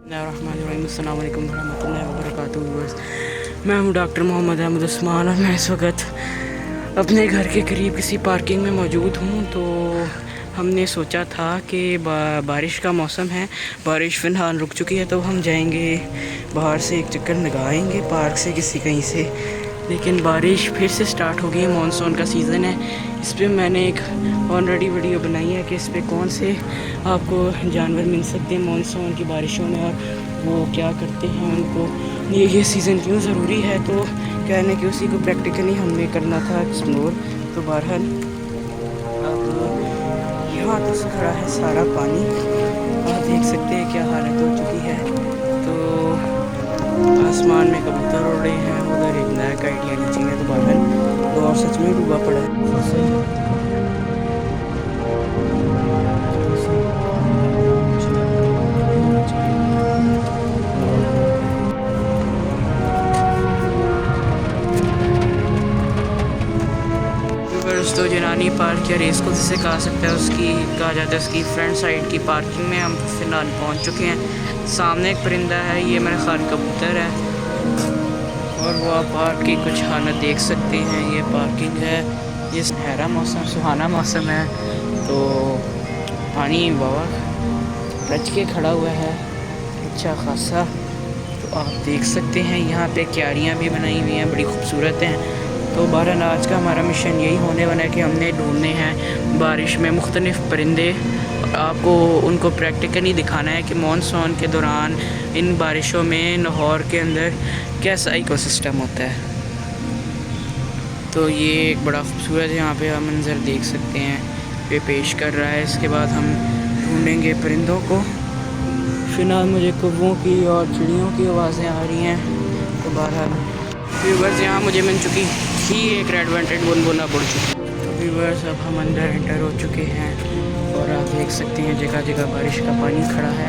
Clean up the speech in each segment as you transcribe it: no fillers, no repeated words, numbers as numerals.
अस्सलाम वालेकुम रहमतुल्लाहि व बरकातुहू। मैं हूँ डॉक्टर मोहम्मद अहमद उस्मान और मैं इस वक्त अपने घर के करीब किसी पार्किंग में मौजूद हूँ। तो हमने सोचा था कि बारिश का मौसम है, बारिश फ़िलहाल रुक चुकी है, तो हम जाएंगे बाहर से एक चक्कर लगाएंगे पार्क से किसी कहीं से। लेकिन बारिश फिर से स्टार्ट हो गई है, मानसून का सीज़न है। इस पर मैंने एक ऑलरेडी वीडियो बनाई है कि इस पर कौन से आपको जानवर मिल सकते हैं मानसून की बारिशों में और वो क्या करते हैं, उनको ये सीज़न क्यों ज़रूरी है। तो कहने कि उसी को प्रैक्टिकली हमने करना था एक्सप्लोर। तो बहरहाल अब यहाँ तो खड़ा है सारा पानी, आप देख सकते हैं क्या हालत हो चुकी है। तो आसमान में कबूतर उड़ रहे हैं, उधर एक नया काइटिया नीचे है। तो बहरहाल तो और सच में डूबा पड़ा है। तो जनानी पार्क या रेस को जिसे कहा सकता है, उसकी कहा जाता है उसकी फ्रंट साइड की पार्किंग में हम फिलहाल पहुंच चुके हैं। सामने एक परिंदा है, ये मेरा ख्याल कबूतर है। और वो आप पार्क की कुछ हालत देख सकते हैं। ये पार्किंग है, ये सुनहरा मौसम, सुहाना मौसम है। तो पानी बाबा रच के खड़ा हुआ है अच्छा खासा। तो आप देख सकते हैं यहाँ पे क्यारियाँ भी बनाई हुई हैं, बड़ी खूबसूरत हैं। तो बहरहाल आज का हमारा मिशन यही होने वाला है कि हमने ढूंढने हैं बारिश में मुख्तलिफ़ परिंदे। आपको उनको प्रैक्टिकली दिखाना है कि मानसून के दौरान इन बारिशों में लाहौर के अंदर कैसा इकोसिस्टम होता है। तो ये एक बड़ा खूबसूरत यहाँ पे आप मंज़र देख सकते हैं, ये पेश कर रहा है। इसके बाद हम ढूंढेंगे परिंदों को। फ़िलहाल मुझे कौवों की और चिड़ियों की आवाज़ें आ रही हैं। तो बहरहाल व्यूवर्स यहाँ मुझे मिल चुकी थी एक रेड वेंटेड बुलबुला उड़ चुकी। तो व्यूवर्स अब हम अंदर एंटर हो चुके हैं और आप देख सकते हैं जगह जगह बारिश का पानी खड़ा है,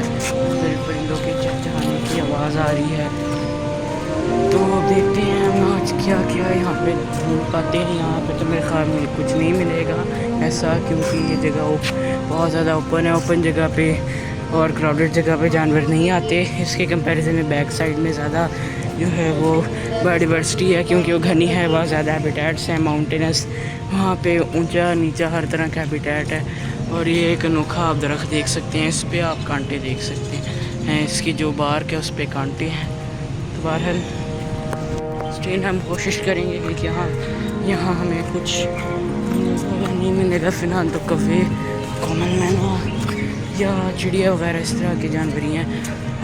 परिंदों के चहचहाने की आवाज़ आ रही है। तो अब देखते हैं हम आज क्या क्या यहाँ पे ढूंढ पाते हैं। यहाँ पे तो मेरे ख्याल में कुछ नहीं मिलेगा ऐसा, क्योंकि ये जगह बहुत ज़्यादा ओपन है। ओपन जगह पे और क्राउडेड जगह पे जानवर नहीं आते। इसके कंपैरिजन में बैक साइड में ज़्यादा जो है वो बायोडाइवर्सिटी है, क्योंकि वो घनी है, बहुत ज़्यादा हैबिटेट्स हैं माउंटेनस। वहाँ पे ऊंचा नीचा हर तरह का हैबिटेट है। और ये एक अनोखा आप दरख्त देख सकते हैं, इस पर आप कांटे देख सकते हैं, इसकी जो बार्क है उस पर कांटे हैं। तो बहरहाल स्टिल हम कोशिश करेंगे कि यहाँ हमें कुछ नहीं मिलेगा फ़िलहाल। तो कौवे, कॉमन मैना या चिड़िया वगैरह इस तरह के जानवर ही हैं।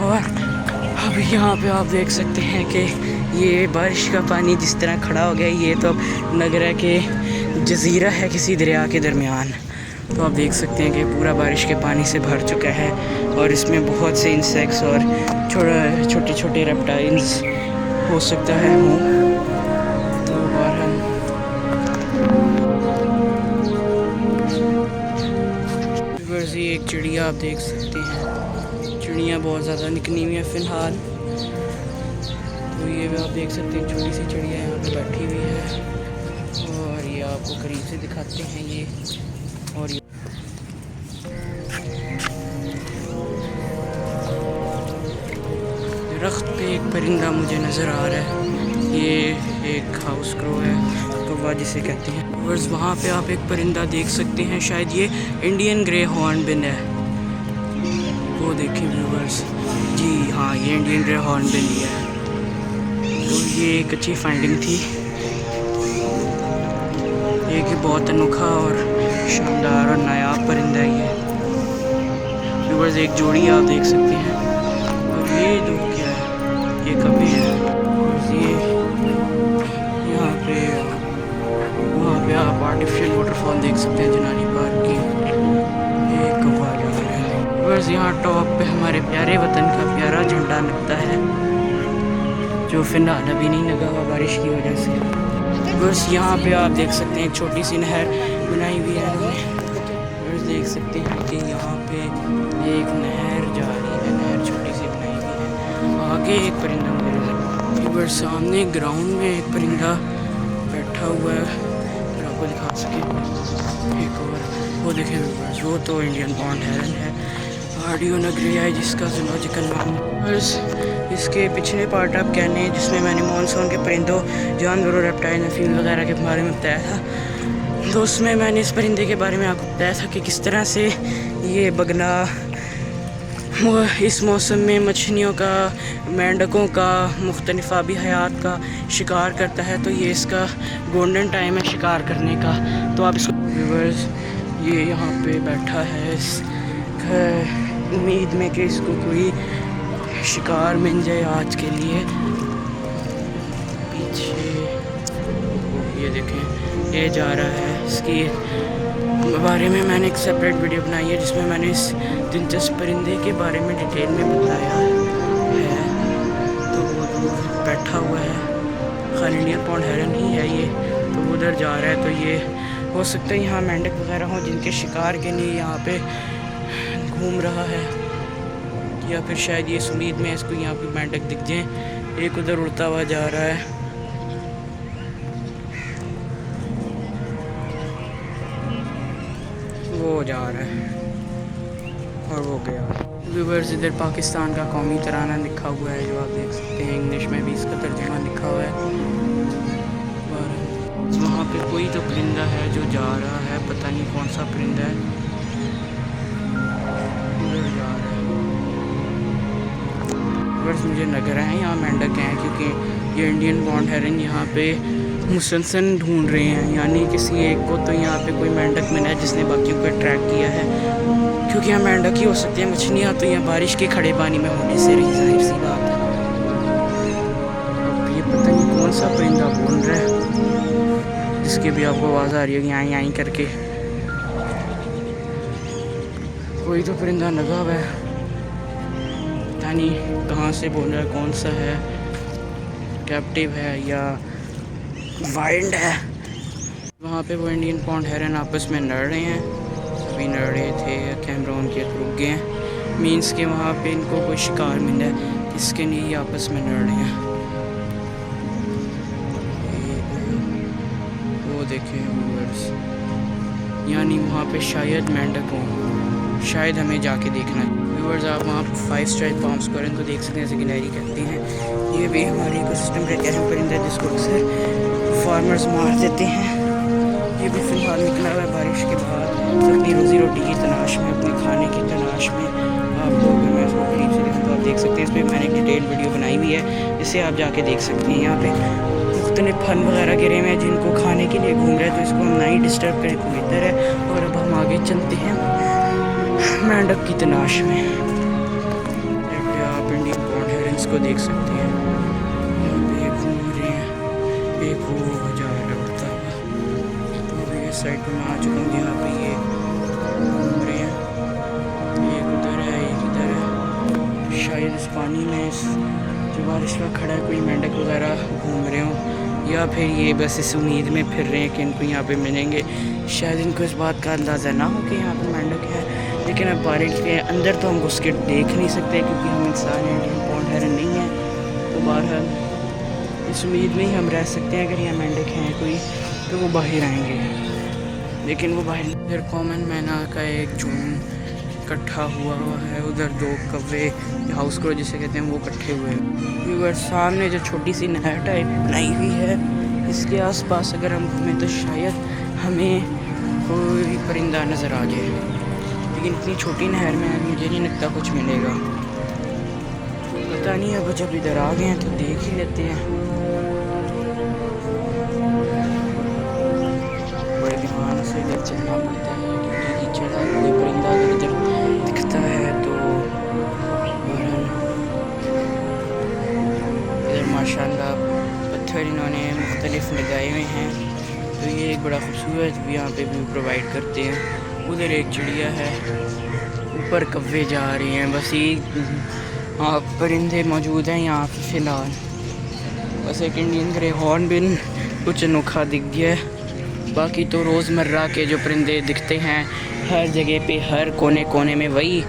और अब यहाँ पे आप देख सकते हैं कि ये बारिश का पानी जिस तरह खड़ा हो गया, ये तो अब लग रहा है कि जजीरा है किसी दरिया के दरमियान। तो आप देख सकते हैं कि पूरा बारिश के पानी से भर चुका है और इसमें बहुत से इंसेक्ट्स और छोटे छोटे रेप्टाइल्स हो सकता है हों। तो बहरहाल एक चिड़िया आप देख सकते हैं, चिड़िया बहुत ज़्यादा निकली हुई है फ़िलहाल। तो ये भी आप देख सकते हैं छोटी सी चिड़िया यहाँ पे बैठी हुई है और ये आपको करीब से दिखाते हैं ये। और ये दरख्त पे एक परिंदा मुझे नज़र आ रहा है, ये एक हाउस क्रो है, कौवा जिसे कहते हैं। व्यूअर्स वहाँ पे आप एक परिंदा देख सकते हैं, शायद ये इंडियन ग्रे हॉर्नबिल है। वो देखें व्यूअर्स, जी हाँ ये इंडियन ग्रे हॉर्नबिल ही है। तो ये एक अच्छी फाइंडिंग थी, ये कि बहुत अनोखा और शानदार और नायाब परिंदा है ये। व्यूअर्स एक जोड़ी आप देख सकते हैं। और ये जो क्या है, ये कभी है। ये यहाँ पे वहाँ पे आप आर्टिफिशियल वाटरफॉल देख सकते हैं जनानी पार्क की। ये कौवा जानवर है। व्यूअर्स यहाँ टॉप पे हमारे प्यारे वतन का प्यारा झंडा लगता है, जो फिलहाल अभी नहीं लगा हुआ बारिश की वजह से। बस यहाँ पे आप देख सकते हैं छोटी सी नहर बनाई हुई है उन्होंने। बस देख सकते हैं कि यहाँ पे एक नहर जा रही है, नहर छोटी सी बनाई हुई है। आगे एक परिंदा मेरे सामने ग्राउंड में एक परिंदा बैठा हुआ है, अगर आपको दिखा सके। एक और वो देखें, वो तो इंडियन बॉन्ड हेरन है। पहाड़ियों नगरी है जिसका ज़ूलॉजिकल नाम बस इसके पिछले पार्ट आप कहने हैं जिसमें मैंने मानसून के परिंदों जानवरों रेप्टाइल फील वगैरह के बारे में बताया था। तो उसमें मैंने इस परिंदे के बारे में आपको बताया था कि किस तरह से ये बगला इस मौसम में मछलियों का, मेंढकों का, मुख्तलिफ आबी हयात का शिकार करता है। तो ये इसका गोल्डन टाइम है शिकार करने का। तो आप इसको व्यूअर्स ये यहाँ पे बैठा है इस उम्मीद में कि इसको कोई शिकार मिल जाए आज के लिए। पीछे ये देखें ये जा रहा है। इसकी बारे में मैंने एक सेपरेट वीडियो बनाई है जिसमें मैंने इस दिलचस्प परिंदे के बारे में डिटेल में बताया है। तो वो दूर बैठा हुआ है, खाली इंडियन पॉन्ड हेरन ही है ये। तो वो उधर जा रहा है। तो ये हो सकता है यहाँ मेंढक वगैरह हों जिनके शिकार के लिए यहाँ पे घूम रहा है, या फिर शायद ये इस उम्मीद में इसको यहाँ पे मेंढक दिख जाए। एक उधर उड़ता हुआ जा रहा है। वो जा रहा है और वो गया। व्यूअर्स इधर पाकिस्तान का कौमी तराना लिखा हुआ है जो आप देख सकते हैं। इंग्लिश में भी इसका तर्जुमा लिखा हुआ है। और वहाँ पे कोई तो परिंदा है जो जा रहा है, पता नहीं कौन सा परिंदा है, उधर जा रहा है। व्यूअर्स मुझे लग रहा है यहाँ मेंढक हैं क्योंकि ये इंडियन पॉन्ड हेरन यहाँ पे मुसलसल ढूंढ रहे हैं। यानी किसी एक को तो यहाँ पे कोई मेंढक मिला है जिसने बाकियों को ट्रैक किया है, क्योंकि यहाँ मेंढक ही हो सकते हैं। मछलियाँ तो यहाँ बारिश के खड़े पानी में होने से रही, जाहिर सी बात है। अब ये पता नहीं कौन सा परिंदा बोल रहा है जिसकी भी आपको आवाज़ आ रही होगी यहाँ यहाँ करके। कोई तो परिंदा लगा हुआ है, पता नहीं कहाँ से बोल रहा है, कौन सा है, कैप्टिव है या वाइल्ड है। वहाँ पे वो इंडियन पॉन्ड हेरन आपस में लड़ रहे हैं। अभी लड़ रहे थे, कैमरा उनके रुक गए हैं। मीन्स के वहाँ पे इनको कोई शिकार मिला है, इसके लिए ही आपस में लड़ रहे हैं। वो देखें व्यूअर्स, यानी वहाँ पे शायद मेंढक हों, शायद हमें जाके देखना है। व्यूअर्स आप वहाँ 5 स्टार पाम स्क्वायर को देख सकते हैं, जैसे गिलहरी कहते हैं। ये भी हमारे इकोसिस्टम का एक अहम परिंदा है जिसको अक्सर फार्मर्स मार देते हैं। ये भी फ़िलहाल निकला हुआ है बारिश के बाद अपनी रोज़ी रोटी की तलाश में, अपने खाने की तलाश में। आपको अगर मैं इसको करीब से देखूँ तो आप देख सकते हैं, इस पर मैंने एक डिटेल वीडियो बनाई हुई है जिसे आप जाके देख सकते हैं। यहाँ पे मुख्तलिफ फल वगैरह गिरे हुए हैं जिनको खाने के लिए घूम रहे हैं, तो इसको हम ना ही डिस्टर्ब करें तो बेहतर है। और अब हम आगे चलते हैं मेंढक की तलाश में। आप इंडियन पॉन्ड हेरन्स को देख सकते हैं, एक वो जा रहा उड़ता हुआ। तो अभी इस साइड पर मैं आ चुका हूँ जहाँ पे ये घूम रहे हैं। एक उधर है, एक इधर है। शायद इस पानी में इस जो बारिश का खड़ा है कोई मेंढक वगैरह घूम रहे हों, या फिर ये बस इस उम्मीद में फिर रहे हैं कि इनको यहाँ पे मिलेंगे। शायद इनको इस बात का अंदाज़ा ना हो कि यहाँ पे मेंढक है, लेकिन अब बारिश के अंदर तो हम घुस के देख नहीं सकते क्योंकि हम इंसान इंडियन पॉन्ड हेरन नहीं है। तो बहरहाल इस उम्मीद में ही हम रह सकते हैं, अगर यहाँ मेंढक हैं कोई तो वो बाहर आएंगे, लेकिन वो बाहर। इधर कॉमन मैना का एक झुंड इकट्ठा हुआ है, उधर 2 कौवे हाउस क्रो जिसे कहते हैं वो इकट्ठे हुए हैं। व्यूअर सामने जो छोटी सी नहर टाइप बनाई हुई है, इसके आसपास अगर हम घूमें तो शायद हमें कोई परिंदा नज़र आ जाए, लेकिन इतनी छोटी नहर में मुझे नहीं लगता कुछ मिलेगा। पता नहीं, अब जब इधर आ गए हैं तो देख ही लेते हैं। बड़े ध्यान से इधर चलना पड़ता है क्योंकि कीचड़ है। कोई परिंदा अगर इधर दिखता है तो इधर माशाल्लाह पत्थर इन्होंने मुख्तलिफ लगाए हुए हैं, तो ये एक बड़ा खूबसूरत भी यहाँ पे व्यू प्रोवाइड करते हैं। उधर एक चिड़िया है, ऊपर कौवे जा रहे हैं। बस ये परिंदे मौजूद हैं यहाँ पे फ़िलहाल। बस एक इंडियन ग्रे हॉर्न बिन कुछ अनोखा दिख गया है। बाकी तो रोज़मर्रा के जो परिंदे दिखते हैं हर जगह पे, हर कोने कोने में, वही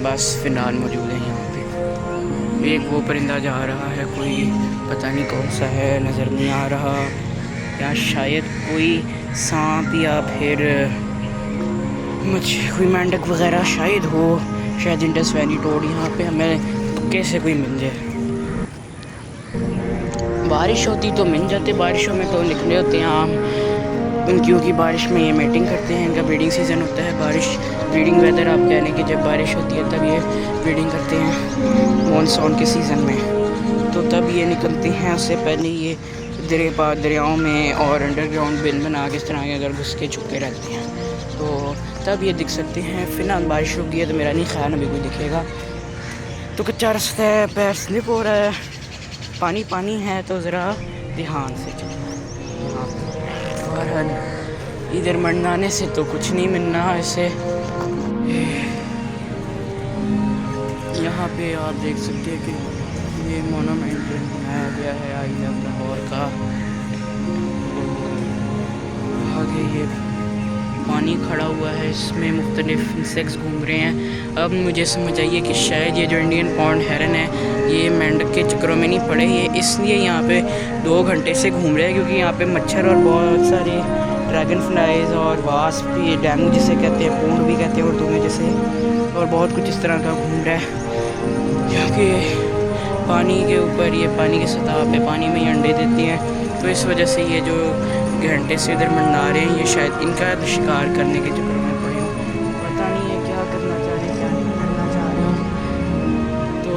बस फ़िलहाल मौजूद है यहाँ पे। एक वो परिंदा जा रहा है, कोई पता नहीं कौन सा है, नज़र नहीं आ रहा, या शायद कोई सांप या फिर कोई मेंढक वगैरह शायद हो, शायद इंडस वैली टोड यहाँ पे हमें कैसे कोई मिल जाए। बारिश होती तो मिल जाते, बारिशों में तो निकले होते हैं आम, क्योंकि बारिश में ये मीटिंग करते हैं, इनका ब्रीडिंग सीज़न होता है। बारिश ब्रीडिंग वेदर आप कह लें कि जब बारिश होती है तब ये ब्रीडिंग करते हैं मॉनसून के सीज़न में, तो तब ये निकलते हैं। उससे पहले ये दरियाओं में और अंडरग्राउंड बिल बना के इस तरह के अगर घुस के छुपे रहते हैं तो तब ये दिख सकते हैं। फिलहाल बारिश रुक गई है तो मेरा नहीं ख्याल अभी कोई दिखेगा। तो कच्चा रास्ता है, पैर स्लिप हो रहा है, पानी पानी है, तो ज़रा ध्यान से चलो। और इधर मंडाने से तो कुछ नहीं मिलना ऐसे। यहाँ पे आप देख सकते हैं कि ये मोनूमेंट बनाया गया है आई लव लाहौर का। आगे ये पानी खड़ा हुआ है, इसमें मुख्तलिफ इंसेक्ट्स घूम रहे हैं। अब मुझे समझ आइए कि शायद ये जो इंडियन पॉन्ड हेरन है ये मेंढक के चक्करों में नहीं पड़े, ये इसलिए यहाँ पे 2 घंटे से घूम रहे हैं, क्योंकि यहाँ पे मच्छर और बहुत सारे ड्रैगन फ्लाइज और वास्प भी, डेंगू जिसे कहते हैं, पूंड भी कहते हैं उर्दू में जैसे, और बहुत कुछ इस तरह का घूम रहा है। क्योंकि पानी के ऊपर ये पानी की सतह पे पानी में ही अंडे देती हैं, तो इस वजह से ये जो घंटे से इधर मंडा रहे हैं ये शायद इनका शिकार करने के चक्कर में पड़े हों। पता नहीं है क्या करना चाह रहे हैं, क्या नहीं करना चाह रहे हैं, तो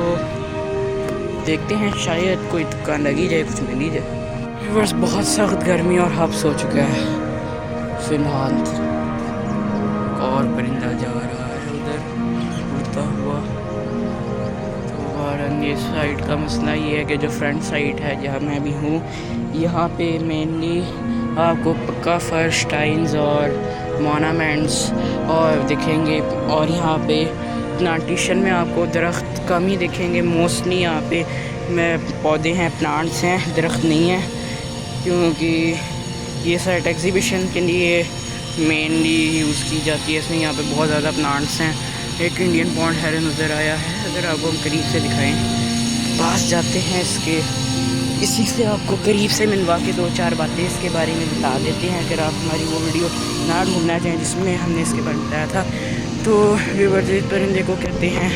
देखते हैं शायद कोई दुकान लगी जाए, कुछ मिल ही जाए। बस बहुत सख्त गर्मी और हब्स हो चुका है। फिलहाल और परिंदा जा रहा है उधर उड़ता हुआ। तो और ये साइड का मसला ये है कि जो फ्रंट साइड है जहाँ मैं भी हूँ, यहाँ पे मेनली आपको पक्का फर्श, टाइल्स और मोनामेंट्स और दिखेंगे, और यहाँ पे प्लांटेशन में आपको दरख्त कम ही दिखेंगे। मोस्टली यहाँ पे पौधे हैं, प्लांट्स हैं, दरख्त नहीं है, क्योंकि ये साइट एग्जीबिशन के लिए मेनली यूज़ की जाती है। इसमें यहाँ पे बहुत ज़्यादा प्लांट्स हैं। एक इंडियन पॉन्ड हेरन उधर आया है, अगर आपको हम करीब से दिखाएं, पास जाते हैं इसके, इसी से आपको करीब से मिलवा के 2-4 बातें इसके बारे में बता देते हैं। अगर आप हमारी वो वीडियो ना ढूंढना चाहें जिसमें हमने इसके बारे में बताया था, तो व्यूअर्स परिंदे को कहते हैं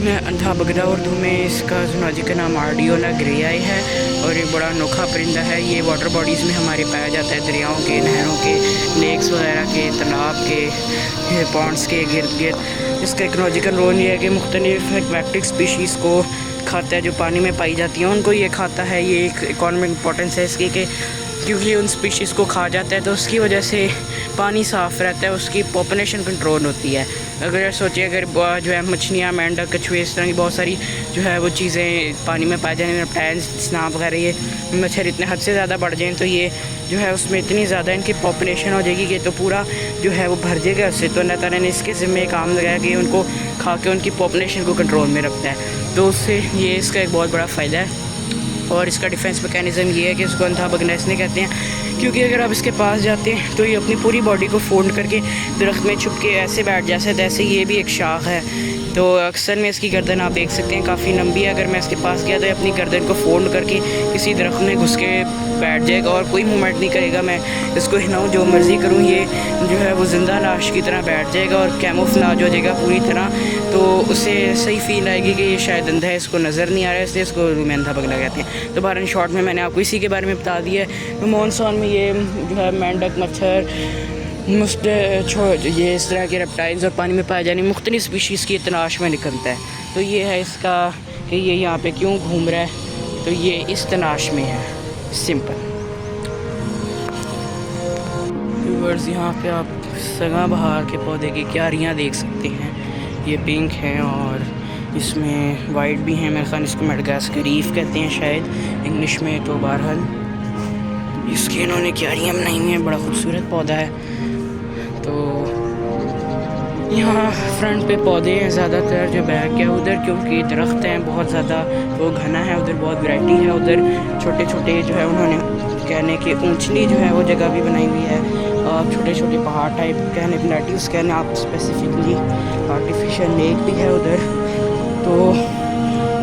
मैं अंधा बगदा उर्दू में, इसका जूलॉजी का नाम आर्डियोला ग्रेयाई है, और ये बड़ा अनोखा परिंदा है। ये वाटर बॉडीज़ में हमारे पाया जाता है, दरियाओं के, नहरों के, लेक्स वगैरह के, तालाब के, पॉन्ड्स के गिर्द गिर्द। इसका इकोलॉजिकल रोल ये है कि मुख्तलिफ एक्वेटिक स्पीशीज़ को खाता है जो पानी में पाई जाती हैं, उनको ये खाता है। ये एक इकोनॉमिक इंपॉर्टेंस है इसकी कि क्योंकि उन स्पीशीज़ को खा जाता है तो उसकी वजह से पानी साफ़ रहता है, उसकी पॉपुलेशन कंट्रोल होती है। अगर सोचिए अगर जो है मछलियाँ, मेंढक, कछुए, इस तरह की बहुत सारी जो है वो चीज़ें पानी में पाए जाने, रेप्टाइल्स, स्नाप वगैरह, ये मच्छर इतने हद से ज़्यादा बढ़ जाएँ तो ये जो है उसमें इतनी ज़्यादा इनकी पॉपुलेशन हो जाएगी कि तो पूरा जो है वो भर जाएगा उससे। तो अल्लाह ताला ने इसके ज़िम्मे काम लगाया कि उनको खा के उनकी पॉपुलेशन को कंट्रोल में रखता है, तो उससे ये इसका एक बहुत बड़ा फ़ायदा है। और इसका डिफेंस मैकेनिज़्म ये है कि इसको अंधा बगना इसलिए कहते हैं क्योंकि अगर आप इसके पास जाते हैं तो ये अपनी पूरी बॉडी को फोल्ड करके दरख्त में छुप के ऐसे बैठ जैसे तैसे, ये भी एक शाख है। तो अक्सर में इसकी गर्दन आप देख सकते हैं काफ़ी लंबी है। अगर मैं इसके पास गया तो अपनी गर्दन को फोल्ड करके किसी दरख्त में घुस के बैठ जाएगा और कोई मूवमेंट नहीं करेगा। मैं इसको हिलाऊँ, जो मर्ज़ी करूँ, ये जो है वो ज़िंदा लाश की तरह बैठ जाएगा और कैमोफ्लेज हो जाएगा पूरी तरह। तो उसे सही फील आएगी कि ये शायद अंधा है, इसको नज़र नहीं आ रहा है, इसलिए इसको में अंधा बगना कहते हैं। तो बहरहाल शॉर्ट में मैंने आपको इसी के बारे में बता दिया है। तो मॉनसून में ये जो है मेंढक, मच्छर, ये इस तरह के रेप्टाइल्स और पानी में पाए जाने मुख्तलिफ स्पीशीज़ की तलाश में निकलता है। तो ये है इसका कि ये यहाँ पे क्यों घूम रहा है, तो ये इस तलाश में है, सिंपल। व्यूअर्स यहाँ पे आप सगा बहार के पौधे की क्यारियाँ देख सकते हैं। ये पिंक हैं और इसमें वाइट भी हैं, मेरे ख्याल इसको मेडागास्कर रीफ कहते हैं शायद इंग्लिश में। तो बहरहाल इसकी इन्होंने क्यारियाँ बनाई हुई हैं, बड़ा खूबसूरत पौधा है। तो यहाँ फ्रंट पे पौधे हैं ज़्यादातर, जो बैक है उधर क्योंकि दरख्त हैं बहुत ज़्यादा, वो घना है, उधर बहुत वैरायटी है। उधर छोटे छोटे जो है उन्होंने कहने की ऊंचली जो है वो जगह भी बनाई हुई है, छोटे छोटे पहाड़ टाइप कहने, प्लेट्यूज कहने आप स्पेसिफिकली, आर्टिफिशियल लेक भी है उधर। तो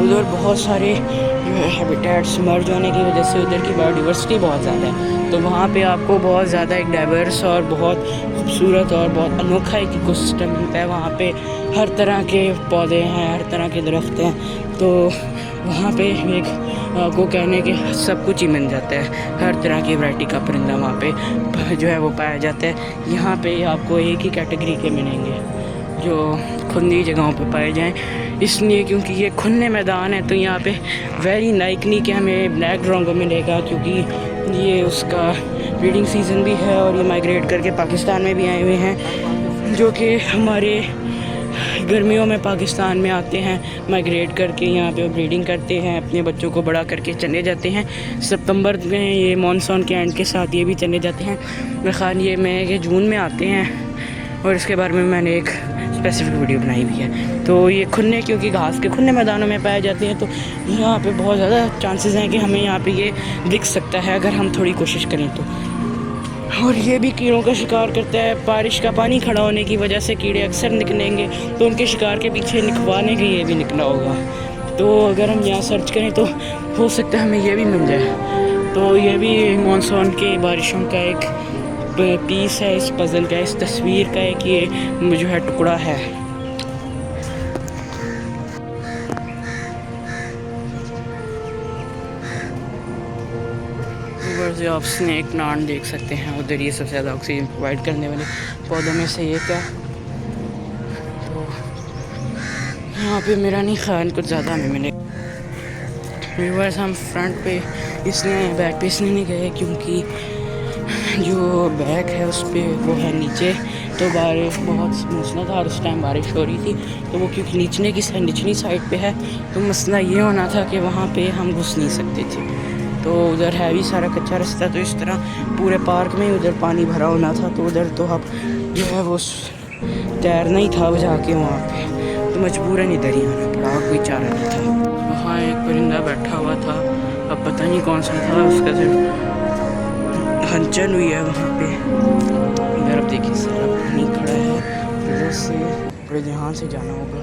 उधर बहुत सारे जो है हैबिटेट्स मर्ज होने की वजह से उधर की बायोडाइवर्सिटी बहुत ज़्यादा है, तो वहाँ पे आपको बहुत ज़्यादा एक डाइवर्स और बहुत खूबसूरत और बहुत अनोखा एक इकोसिस्टम मिलता है। वहाँ पे हर तरह के पौधे हैं, हर तरह के दरख्त हैं, तो वहाँ पे एक को कहने के सब कुछ ही मिल जाता है। हर तरह की वैरायटी का परिंदा वहाँ पे जो है वो पाया जाता है। यहाँ पे आपको एक ही कैटेगरी के मिलेंगे जो खुली जगहों पे पाए जाएं, इसलिए क्योंकि ये खुले मैदान है, तो यहाँ पे वेरी लाइकली कि हमें ब्लैक ड्रोंगो मिलेगा, क्योंकि ये उसका ब्रीडिंग सीज़न भी है और ये माइग्रेट करके पाकिस्तान में भी आए हुए हैं, जो कि हमारे गर्मियों में पाकिस्तान में आते हैं माइग्रेट करके, यहाँ पे ब्रीडिंग करते हैं, अपने बच्चों को बड़ा करके चले जाते हैं। सितंबर में ये मानसून के एंड के साथ ये भी चले जाते हैं। मेरे ख्याल ये मई के जून में आते हैं, और इसके बारे में मैंने एक स्पेसिफिक वीडियो बनाई भी है। तो ये खुले, क्योंकि घास के खुले मैदानों में पाए जाते हैं, तो यहाँ पे बहुत ज़्यादा चांसेस हैं कि हमें यहाँ पे ये दिख सकता है अगर हम थोड़ी कोशिश करें तो। और ये भी कीड़ों का शिकार करता है। बारिश का पानी खड़ा होने की वजह से कीड़े अक्सर निकलेंगे, तो उनके शिकार के पीछे निकलवाने के लिए भी निकला होगा। तो अगर हम यहाँ सर्च करें तो हो सकता है हमें ये भी मिल जाए। तो ये भी मानसून के बारिशों का एक पीस है, इस पज़ल का, इस तस्वीर का एक ये जो है टुकड़ा है। ऊपर से आप स्नेक प्लांट देख सकते हैं, उधर ये सबसे ज़्यादा ऑक्सीजन प्रोवाइड करने वाले पौधों में से एक है। तो यहाँ पे मेरा नहीं ख्याल कुछ ज़्यादा हमें मिले। व्यूअर्स, हम फ्रंट पे इसलिए बैक पे इसलिए नहीं गए क्योंकि जो बैग है उस पर वो है नीचे, तो बारिश बहुत मूसलाधार उस टाइम बारिश हो रही थी, तो वो क्योंकि निचली साइड पे है, तो मसला ये होना था कि वहाँ पे हम घुस नहीं सकते थे। तो उधर है भी सारा कच्चा रास्ता, तो इस तरह पूरे पार्क में उधर पानी भरा होना था, तो उधर तो अब जो है वो तैरना ही था जाके वहाँ पे, तो मजबूरन इधर ही आना पड़ा, कोई चारा नहीं था। वहाँ एक परिंदा बैठा हुआ था, अब पता नहीं कौन सा था, उसका सिर्फ हलचल हुई है वहाँ पे। इधर अब देखिए सारा पानी खड़ा है, उधर से बड़े ध्यान से जाना होगा।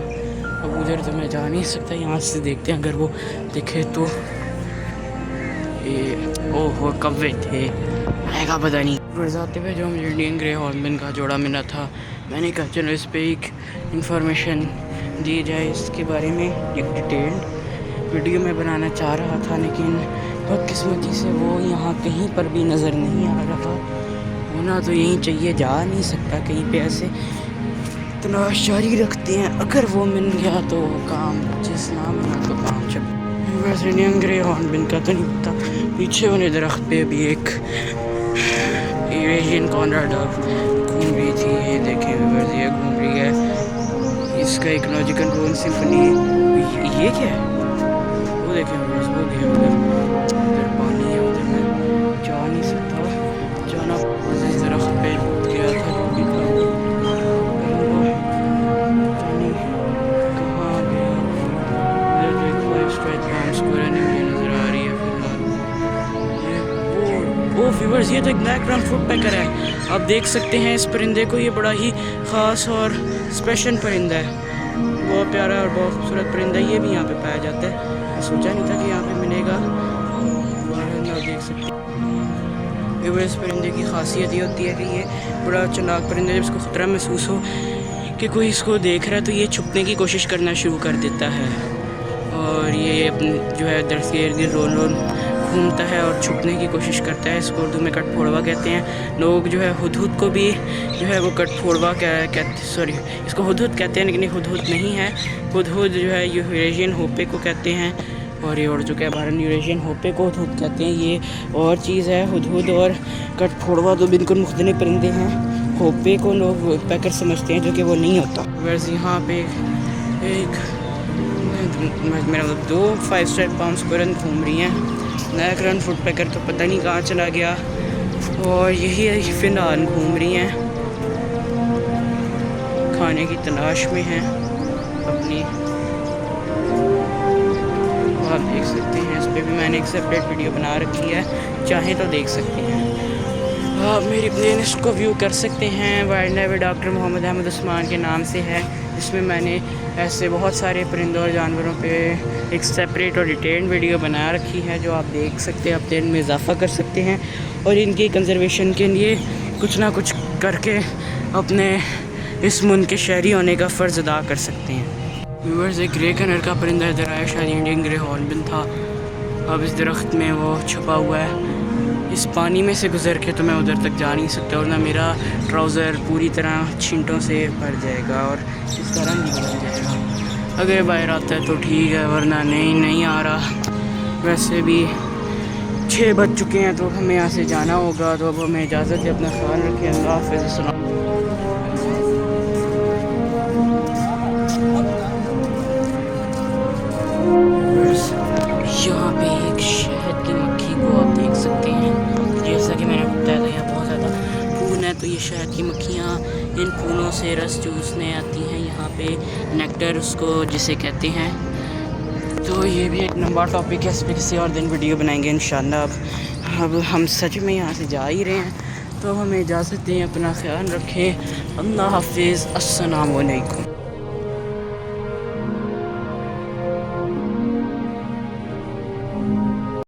अब उधर तो मैं जा नहीं सकता, यहाँ से देखते हैं अगर वो दिखे तो। ये ओहो कव्वे थे, आएगा पता नहीं। जाते हुए जो मुझे इंडियन ग्रे हॉर्नबिल का जोड़ा मिला था, मैंने कहा चलो इस पर एक इंफॉर्मेशन दी जाए, इसके बारे में एक डिटेल्ड वीडियो में बनाना चाह रहा था, लेकिन बदकिस्मती से वो यहाँ कहीं पर भी नज़र नहीं आ रहा। होना तो यहीं चाहिए, जा नहीं सकता कहीं पे, ऐसे तलाश जारी रखते हैं, अगर वो मिल गया तो काम, जिस नाम है तो काम चल। वैसे इंडियन ग्रे हॉर्नबिल का तो नहीं पता। पीछे वाले दरख्त पे भी एक यूरेशियन कॉर्नर डव घूम रही थी, ये देखें व्यूअर्स, ये घूम रही है। इसका इकोलॉजिकल रोल सिम्फनी, ये क्या है वो देखें व्यूअर्स, वो गया उधर पानी है, उधर मैं जा नहीं सकता, जाना इस दरख्त पे गया था कहाँ गया। उधर जो एक 5 स्ट्राइक पाम स्क्वायर मुझे नज़र आ रही है फिलहाल। वो व्यूअर्स, ये तो एक ब्लैक ग्राउंड फुट पैकर है, आप देख सकते हैं इस परिंदे को। ये बड़ा ही ख़ास और स्पेशल परिंदा है, बहुत प्यारा और बहुत खूबसूरत परिंदा। ये भी यहाँ पे पाया जाता है, सोचा नहीं था कि यहाँ पे मिलेगा। आप देख सकते हैं इस परिंदे की खासियत ये होती है कि ये बड़ा चालाक परिंदा, जब इसको ख़तरा महसूस हो कि कोई इसको देख रहा है, तो ये छुपने की कोशिश करना शुरू कर देता है, और ये जो है दरख्त के इर्द गिर्द रोल रोल घूमता है और छुपने की कोशिश करता है। इसको उर्दू में कटफोड़वा कहते हैं। लोग जो है हुदहुद को भी जो है वो कटफोड़वा सॉरी इसको हुदहुद कहते हैं, लेकिन ये हुदहुद नहीं है। हुदहुद जो है यूरेशियन होपे को कहते हैं, और ये उड़ चुका है भारत, यूरेशियन होपे को हुदहुद कहते हैं, ये और चीज़ है। हुदहुद और कटफोड़वा तो बिल्कुल मुख्तलिफ परिंदे हैं। होपे को लोग पैकर समझते हैं, जो कि वो नहीं होता। वैसे यहाँ पे एक मेरा 2 5 स्ट्राइक पाम स्क्वायर घूम रही हैं। ब्लैक ग्राउंड फुट पैकर तो पता नहीं कहाँ चला गया, और यही फ़िलहाल घूम रही हैं, खाने की तलाश में हैं अपनी। आप देख सकते हैं, इस पर भी मैंने एक सेपरेट वीडियो बना रखी है, चाहें तो देख सकते हैं। आप मेरी प्लेलिस्ट को व्यू कर सकते हैं, wildlife doctor Mohammad Ahmed Usman के नाम से है। इसमें मैंने ऐसे बहुत सारे परिंदों और जानवरों पे एक सेपरेट और डिटेल्ड वीडियो बना रखी है, जो आप देख सकते हैं, अपने में इजाफ़ा कर सकते हैं और इनकी कंजर्वेशन के लिए कुछ ना कुछ करके अपने इस मुल्क के शहरी होने का फ़र्ज़ अदा कर सकते हैं। व्यूअर्स, एक ग्रे कलर का परिंदा इधर आया, शायद इंडियन ग्रे हॉर्नबिल था। अब इस दरख्त में वो छुपा हुआ है। इस पानी में से गुज़र के तो मैं उधर तक जा नहीं सकता, वरना मेरा ट्राउज़र पूरी तरह छींटों से भर जाएगा और इसका रंग भी बदल जाएगा। अगर बाहर आता है तो ठीक है, वरना नहीं आ रहा। वैसे भी 6 बज चुके हैं तो हमें यहाँ से जाना होगा, तो अब हमें इजाज़त है। अपना ख्याल रखें। अल्लाह हाफ़िज़। यहाँ पे एक शहद की मक्खी को आप देख सकते हैं। जैसा कि मैंने बताया था, यहाँ बहुत ज़्यादा फूल है, तो ये शहद की मक्खियाँ इन फूलों से रस चूसने आती हैं। यहाँ पे नेक्टर उसको जिसे कहते हैं। तो ये भी एक लंबा टॉपिक है, इस पर किसी और दिन वीडियो बनाएंगे इंशाल्लाह। अब हम सच में यहाँ से जा ही रहे हैं, तो हमें इजाज़त दें। अपना ख्याल रखें। अल्लाह हाफ़िज़। अस्सलाम वालेकुम।